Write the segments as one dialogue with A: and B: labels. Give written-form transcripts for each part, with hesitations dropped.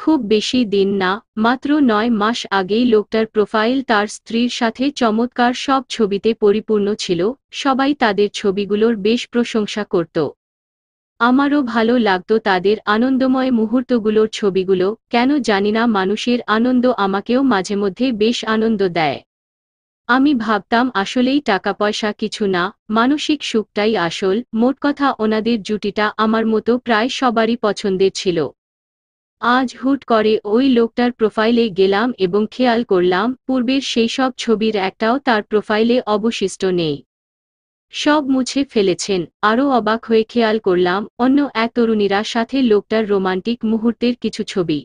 A: খুব বেশি দিন না, মাত্র ৯ মাস আগেই লোকটার প্রোফাইল তার স্ত্রীর সাথে চমৎকার সব ছবিতে পরিপূর্ণ ছিল, সবাই তাদের ছবিগুলোর বেশ প্রশংসা করত। আমারও ভালো লাগতো তাদের আনন্দময় মুহূর্তগুলোর ছবিগুলো, কেন জানিনা মানুষের আনন্দ আমাকেও মাঝেমধ্যে বেশ আনন্দ দেয়। আমি ভাবতাম আসলেই টাকা পয়সা কিছু না, মানসিক সুখটাই আসল। মোটকথা ওনাদের জুটিটা আমার মতো প্রায় সবারই পছন্দের ছিল। আজ হুট করে ওই লোকটার প্রোফাইলে গেলাম এবং খেয়াল করলাম পূর্বের সেই সব ছবির একটাও তার প্রোফাইলে অবশিষ্ট নেই। সব মুছে ফেলেছেন। আরও অবাক হয়ে খেয়াল করলাম অন্য এক তরুণীরা সাথে লোকটার রোমান্টিক মুহূর্তের কিছু ছবি।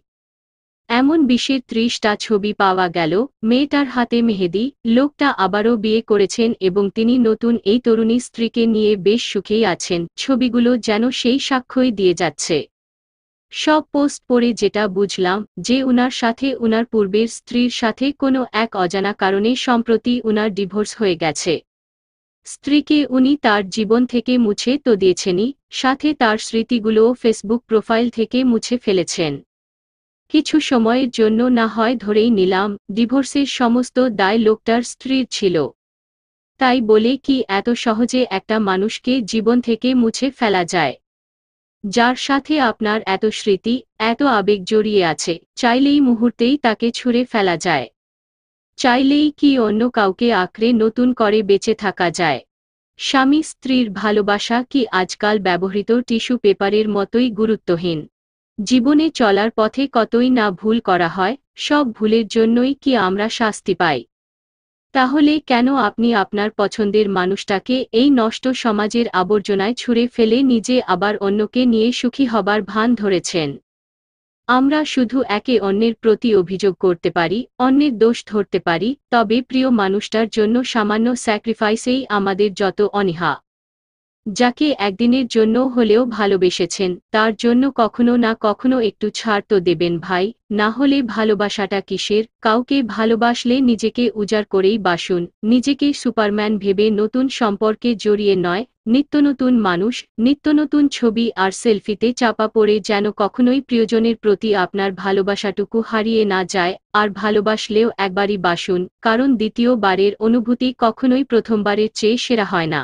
A: এমন ২০-৩০টা ছবি পাওয়া গেল। মেয়েটার হাতে মেহেদি। লোকটা আবারও বিয়ে করেছেন এবং তিনি নতুন এই তরুণী স্ত্রীকে নিয়ে বেশ সুখেই আছেন। ছবিগুলো যেন সেই সাক্ষ্যই দিয়ে যাচ্ছে। সব পোস্ট পড়ে যেটা বুঝলাম যে উনার সাথে উনার পূর্বের স্ত্রীর সাথে কোনো এক অজানা কারণে সম্প্রতি উনার ডিভোর্স হয়ে গেছে। স্ত্রীকে উনি তার জীবন থেকে মুছে তো দিয়েছেনই, সাথে তার স্মৃতিগুলোও ফেসবুক প্রোফাইল থেকে মুছে ফেলেছেন। কিছু সময়ের জন্য না হয় ধরেই নিলাম ডিভোর্সের সমস্ত দায় লোকটার স্ত্রীর ছিল। তাই বলে কি এত সহজে একটা মানুষকে জীবন থেকে মুছে ফেলা যায়? যার সাথে আপনার এত স্মৃতি, এত আবেগ জড়িয়ে আছে, চাইলেই মুহূর্তেই তাকে ছুঁড়ে ফেলা যায়। চাইলেই কি অন্য কাউকে আঁকড়ে নতুন করে বেঁচে থাকা যায়? স্বামী স্ত্রীর ভালোবাসা কি আজকাল ব্যবহৃত টিস্যু পেপারের মতোই গুরুত্বহীন? জীবনে চলার পথে কতই না ভুল করা হয়, সব ভুলের জন্যই কি আমরা শাস্তি পাই? তাহলে কেন আপনি আপনার পছন্দের মানুষটাকে এই নষ্ট সমাজের আবর্জনায় ছুঁড়ে ফেলে নিজে আবার অন্যকে নিয়ে সুখী হবার ভান ধরেছেন? আমরা শুধু একে অন্যের প্রতি অভিযোগ করতে পারি, অন্যের দোষ ধরতে পারি, তবে প্রিয় মানুষটার জন্য সামান্য স্যাক্রিফাইসেই আমাদের যত অনীহা। যাকে একদিনের জন্য হলেও ভালোবেসেছেন, তার জন্য কখনো না কখনো একটু ছাড় তো দেবেন ভাই, না হলে ভালোবাসাটা কিসের? কাউকে ভালোবাসলে নিজেকে উজাড় করেই বাসুন, নিজেকে সুপারম্যান ভেবে নতুন সম্পর্কে জড়িয়ে নয়। নিত্যনতুন মানুষ, নিত্যনতুন ছবি আর সেলফিতে চাপা পড়ে যেন কখনোই প্রিয়জনের প্রতি আপনার ভালোবাসাটুকু হারিয়ে না যায়। আর ভালোবাসলেও একবারই বাসুন, কারণ দ্বিতীয়বারের অনুভূতি কখনোই প্রথমবারের চেয়ে সেরা হয় না।